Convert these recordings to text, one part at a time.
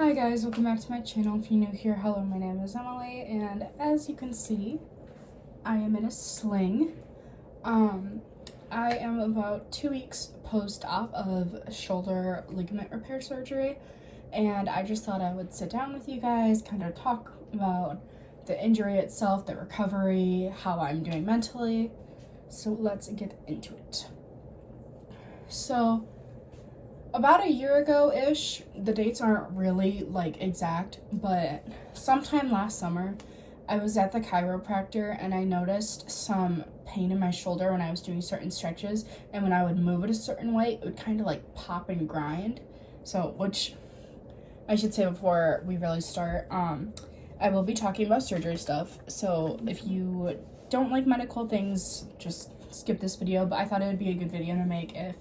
Hi guys, welcome back to my channel. If you're new here, hello, my name is Emily, and as you can see, I am in a sling. I am about 2 weeks post-op of shoulder ligament repair surgery, and I just thought I would sit down with you guys, kind of talk about the injury itself, the recovery, how I'm doing mentally. So let's get into it. So, about a year ago-ish, the dates aren't really exact, but sometime last summer, I was at the chiropractor and I noticed some pain in my shoulder when I was doing certain stretches, and when I would move it a certain way, it would kind of pop and grind. So, which I should say before we really start, I will be talking about surgery stuff, so if you don't like medical things, just skip this video, but I thought it would be a good video to make if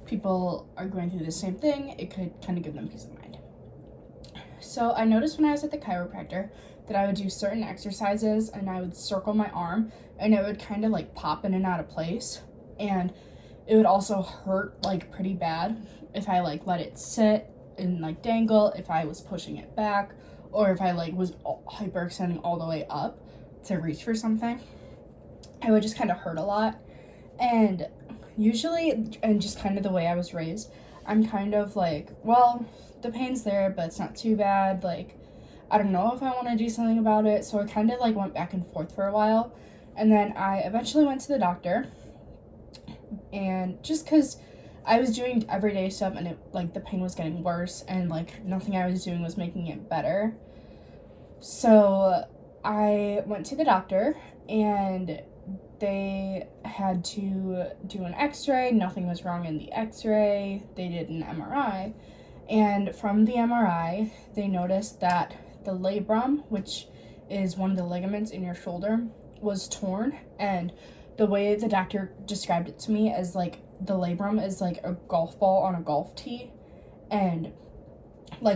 people are going through the same thing. It could kind of give them peace of mind. So I noticed when I was at the chiropractor that I would do certain exercises and I would circle my arm and it would kind of pop in and out of place, and it would also hurt pretty bad if I let it sit and dangle, if I was pushing it back, or if I was hyperextending all the way up to reach for something. It would just kind of hurt a lot. And usually, and just kind of the way I was raised, I'm kind of well, the pain's there, but it's not too bad. I don't know if I want to do something about it. So I kind of went back and forth for a while. And then I eventually went to the doctor. And just because I was doing everyday stuff and it, the pain was getting worse, and nothing I was doing was making it better. So I went to the doctor and they had to do an x-ray. Nothing was wrong in the x-ray. They did an MRI, and from the MRI they noticed that the labrum, which is one of the ligaments in your shoulder, was torn. And the way the doctor described it to me is the labrum is a golf ball on a golf tee, and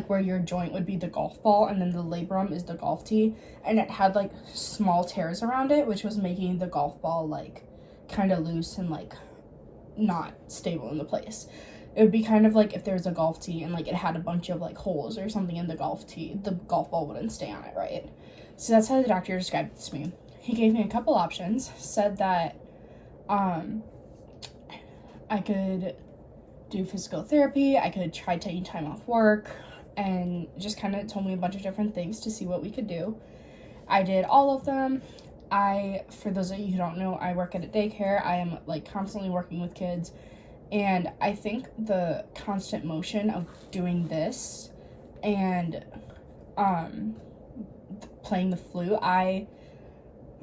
where your joint would be the golf ball and then the labrum is the golf tee, and it had small tears around it, which was making the golf ball kind of loose and not stable in the place. It would be kind of if there was a golf tee and it had a bunch of holes or something in the golf tee, the golf ball wouldn't stay on it, right? So that's how the doctor described it to me. He gave me a couple options, said that I could do physical therapy, I could try taking time off work, and just kind of told me a bunch of different things to see what we could do. I did all of them. For those of you who don't know, I work at a daycare. I am constantly working with kids, and I think the constant motion of doing this and playing the flute, I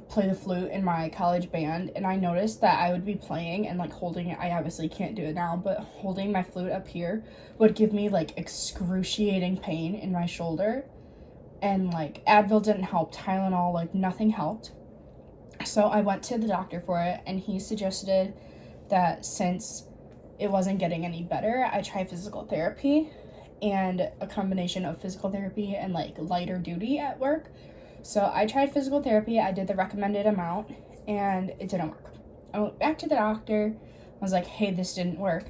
play the flute in my college band, and I noticed that I would be playing and holding it. I obviously can't do it now, but holding my flute up here would give me excruciating pain in my shoulder, and Advil didn't help, Tylenol, nothing helped. So I went to the doctor for it, and he suggested that since it wasn't getting any better, I try physical therapy, and a combination of physical therapy and lighter duty at work. So I tried physical therapy, I did the recommended amount, and it didn't work. I went back to the doctor, I was like, hey, this didn't work.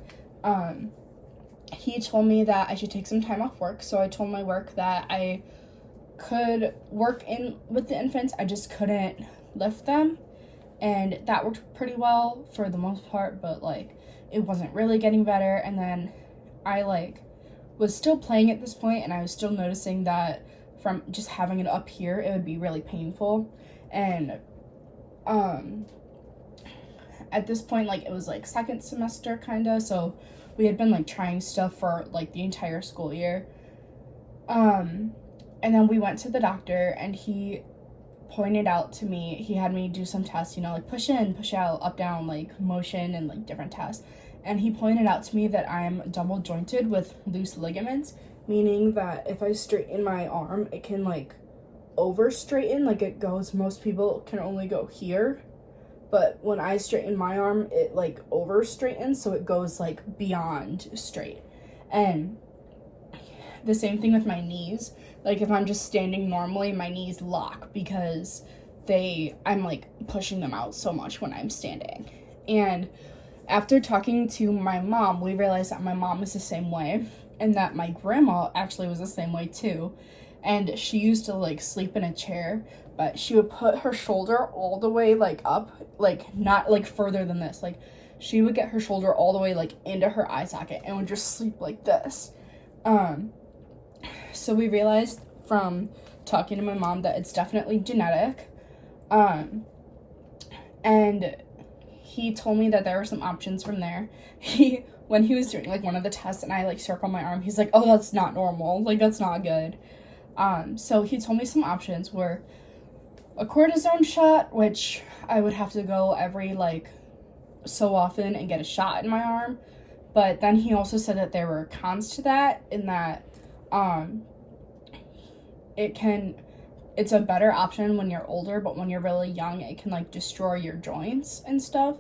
He told me that I should take some time off work, so I told my work that I could work in with the infants, I just couldn't lift them, and that worked pretty well for the most part, but it wasn't really getting better. And then I was still playing at this point, and I was still noticing that from just having it up here, it would be really painful. And at this point, it was second semester kinda, so we had been trying stuff for the entire school year. And then we went to the doctor, and he pointed out to me, he had me do some tests, push in, push out, up, down, motion, and different tests. And he pointed out to me that I'm double jointed with loose ligaments, meaning that if I straighten my arm, it can over straighten, it goes, most people can only go here, but when I straighten my arm, it over straightens, so it goes beyond straight. And the same thing with my knees. If I'm just standing normally, my knees lock because I'm pushing them out so much when I'm standing. And after talking to my mom, we realized that my mom is the same way. and that my grandma actually was the same way too. And she used to like sleep in a chair, but she would put her shoulder all the way like up, like not like further than this. Like she would get her shoulder all the way like into her eye socket and would just sleep like this. So we realized from talking to my mom that it's definitely genetic. And he told me that there were some options from there. When he was doing like one of the tests and I like circled my arm, he's like, oh, that's not normal. Like, that's not good. So he told me some options were a cortisone shot, which I would have to go every like so often and get a shot in my arm. But then he also said that there were cons to that, in that it's a better option when you're older, but when you're really young, it can like destroy your joints and stuff.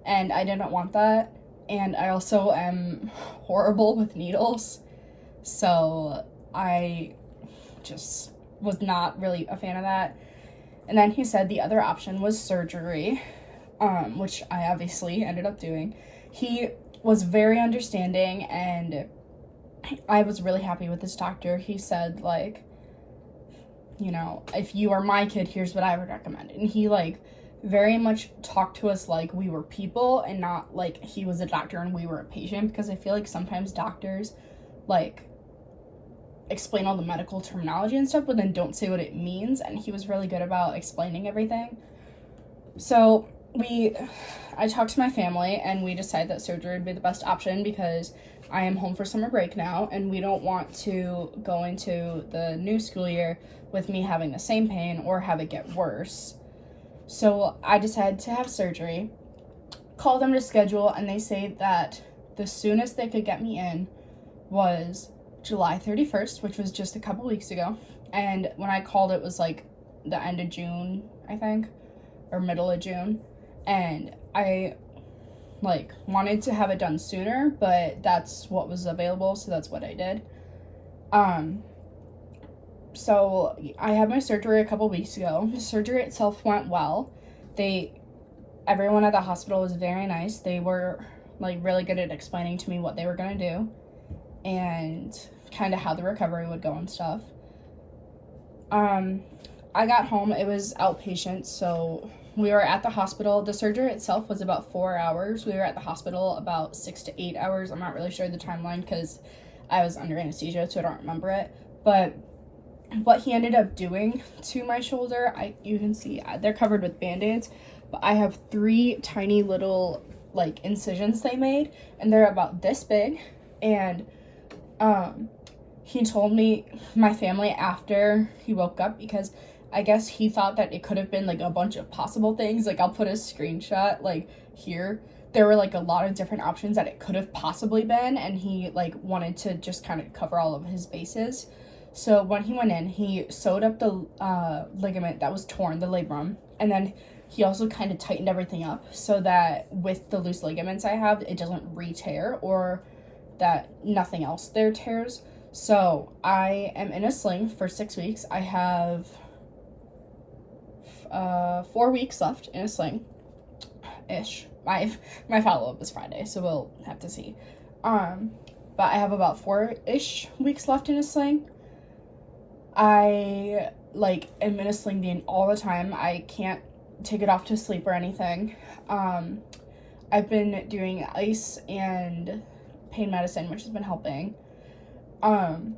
And I didn't want that. And I also am horrible with needles. So I just was not really a fan of that. And then he said the other option was surgery, which I obviously ended up doing. He was very understanding, and I was really happy with this doctor. He said, like, you know, if you are my kid, here's what I would recommend. And he, like, very much talked to us like we were people and not like he was a doctor and we were a patient, because I feel like sometimes doctors, like, explain all the medical terminology and stuff, but then don't say what it means, and he was really good about explaining everything. So I talked to my family, and we decided that surgery would be the best option because I am home for summer break now, and we don't want to go into the new school year with me having the same pain or have it get worse. So I decided to have surgery, called them to schedule, and they say that the soonest they could get me in was July 31st, which was just a couple weeks ago. And when I called, it was like the end of June, I think, or middle of June. And I like wanted to have it done sooner, but that's what was available, so that's what I did. So I had my surgery a couple weeks ago. The surgery itself went well. Everyone at the hospital was very nice. They were like really good at explaining to me what they were gonna do and kind of how the recovery would go and stuff. I got home, it was outpatient, so we were at the hospital. The surgery itself was about 4 hours. We were at the hospital about 6 to 8 hours. I'm not really sure the timeline because I was under anesthesia, so I don't remember it. But what he ended up doing to my shoulder, you can see they're covered with Band-Aids, but I have 3 tiny little like incisions they made, and they're about this big. And he told me, my family, after he woke up, because I guess he thought that it could have been like a bunch of possible things. Like, I'll put a screenshot like here. There were like a lot of different options that it could have possibly been, and he like wanted to just kind of cover all of his bases. So when he went in, he sewed up the ligament that was torn, the labrum, and then he also kind of tightened everything up so that with the loose ligaments I have, it doesn't re-tear, or that nothing else there tears. So I am in a sling for 6 weeks. I have 4 weeks left in a sling ish. My follow-up is Friday, so we'll have to see. But I have about 4-ish weeks left in a sling. I like am in a sling all the time. I can't take it off to sleep or anything. I've been doing ice and pain medicine, which has been helping.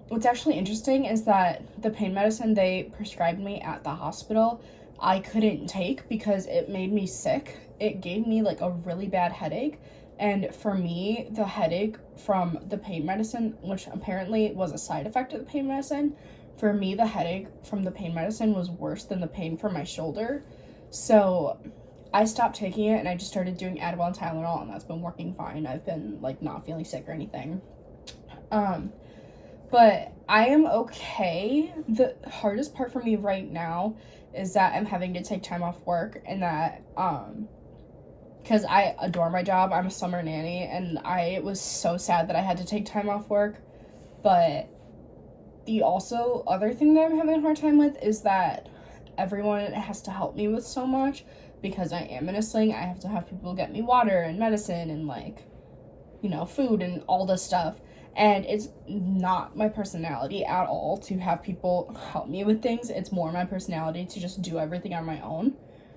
What's actually interesting is that the pain medicine they prescribed me at the hospital, I couldn't take because it made me sick. It gave me like a really bad headache. And for me, the headache from the pain medicine, which apparently was a side effect of the pain medicine, for me, the headache from the pain medicine was worse than the pain from my shoulder. So I stopped taking it and I just started doing Advil and Tylenol, and that's been working fine. I've been like not feeling sick or anything. But I am okay. The hardest part for me right now is that I'm having to take time off work, and that because I adore my job. I'm a summer nanny, and it was so sad that I had to take time off work. But the also other thing that I'm having a hard time with is that everyone has to help me with so much because I am in a sling. I have to have people get me water and medicine and like, you know, food and all this stuff. And it's not my personality at all to have people help me with things. It's more my personality to just do everything on my own.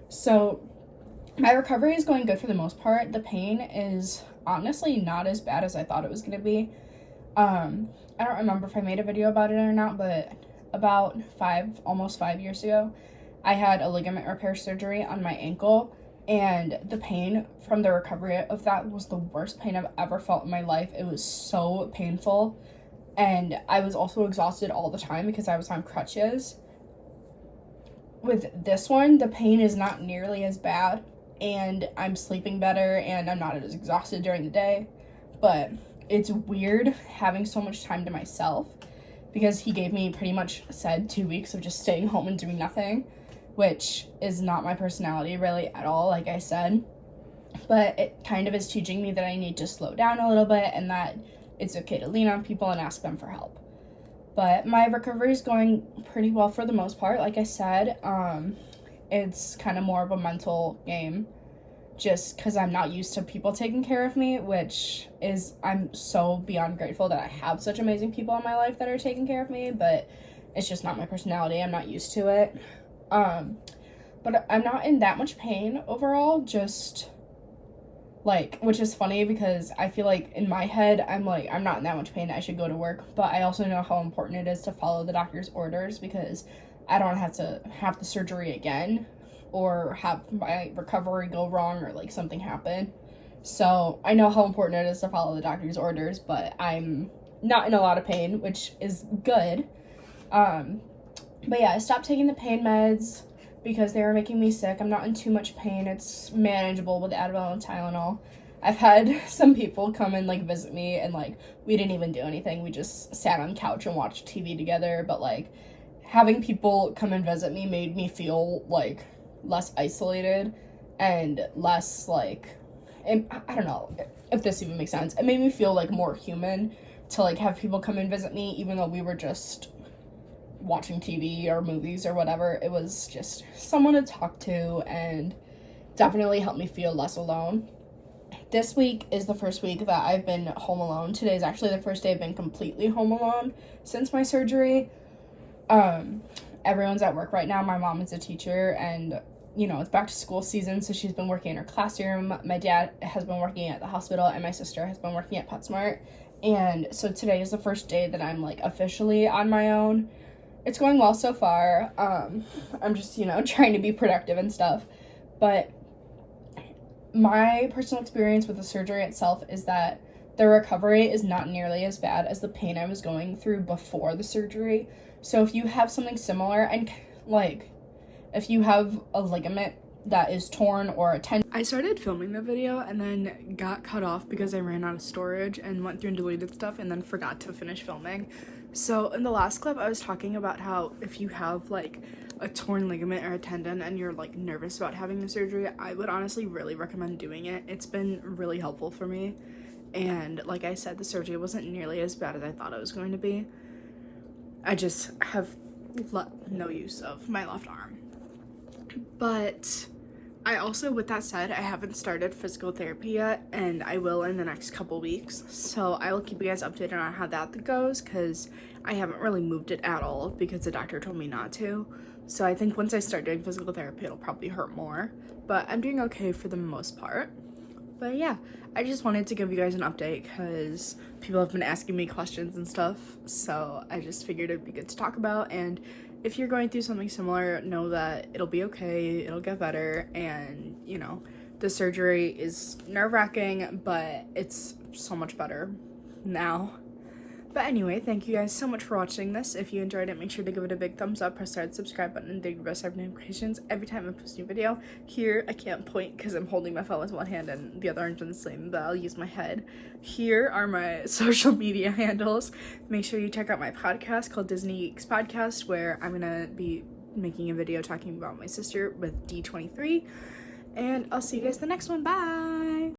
So my recovery is going good for the most part. The pain is honestly not as bad as I thought it was going to be. I don't remember if I made a video about it or not, but about almost 5 years ago, I had a ligament repair surgery on my ankle, and the pain from the recovery of that was the worst pain I've ever felt in my life. It was so painful, and I was also exhausted all the time because I was on crutches. With this one, the pain is not nearly as bad, and I'm sleeping better, and I'm not as exhausted during the day, but it's weird having so much time to myself because he gave me pretty much said 2 weeks of just staying home and doing nothing, which is not my personality really at all, like I said. But it kind of is teaching me that I need to slow down a little bit and that it's okay to lean on people and ask them for help. But my recovery is going pretty well for the most part. Like I said, it's kind of more of a mental game just because I'm not used to people taking care of me, which is, I'm so beyond grateful that I have such amazing people in my life that are taking care of me, but it's just not my personality. I'm not used to it. But I'm not in that much pain overall, just like, which is funny because I feel like in my head, I'm like, I'm not in that much pain, I should go to work, but I also know how important it is to follow the doctor's orders because I don't have to have the surgery again or have my recovery go wrong or like something happen. So I know how important it is to follow the doctor's orders, but I'm not in a lot of pain, which is good. But yeah, I stopped taking the pain meds because they were making me sick. I'm not in too much pain. It's manageable with Advil and Tylenol. I've had some people come and like visit me and like we didn't even do anything. We just sat on the couch and watched TV together, but like having people come and visit me made me feel like less isolated and less like, I don't know if this even makes sense. It made me feel like more human to like have people come and visit me even though we were just watching TV or movies or whatever. It was just someone to talk to and definitely helped me feel less alone. This week is the first week that I've been home alone. Today is actually the first day I've been completely home alone since my surgery. Everyone's at work right now. My mom is a teacher and you know, it's back to school season, so she's been working in her classroom. My dad has been working at the hospital and my sister has been working at PetSmart. And so today is the first day that I'm like officially on my own. It's going well so far. I'm just, you know, trying to be productive and stuff. But my personal experience with the surgery itself is that the recovery is not nearly as bad as the pain I was going through before the surgery. So if you have something similar and like if you have a ligament that is torn or a tendon. I started filming the video and then got cut off because I ran out of storage and went through and deleted stuff and then forgot to finish filming. So in the last clip, I was talking about how if you have like a torn ligament or a tendon and you're like nervous about having the surgery, I would honestly really recommend doing it. It's been really helpful for me. And like I said, the surgery wasn't nearly as bad as I thought it was going to be. I just have no use of my left arm. But I also, with that said, I haven't started physical therapy yet, and I will in the next couple weeks. So I will keep you guys updated on how that goes, because I haven't really moved it at all because the doctor told me not to. So I think once I start doing physical therapy, it'll probably hurt more. But I'm doing okay for the most part. But yeah, I just wanted to give you guys an update because people have been asking me questions and stuff. So I just figured it'd be good to talk about. And if you're going through something similar, know that it'll be okay, it'll get better, and, you know, the surgery is nerve-wracking, but it's so much better now. But anyway, thank you guys so much for watching this. If you enjoyed it, make sure to give it a big thumbs up, press that subscribe button, and give us notifications every time I post a new video. Here, I can't point because I'm holding my phone with one hand and the other hand's on the sling, but I'll use my head. Here are my social media handles. Make sure you check out my podcast called Disney Geeks Podcast, where I'm gonna be making a video talking about my sister with D23. And I'll see you guys in the next one. Bye!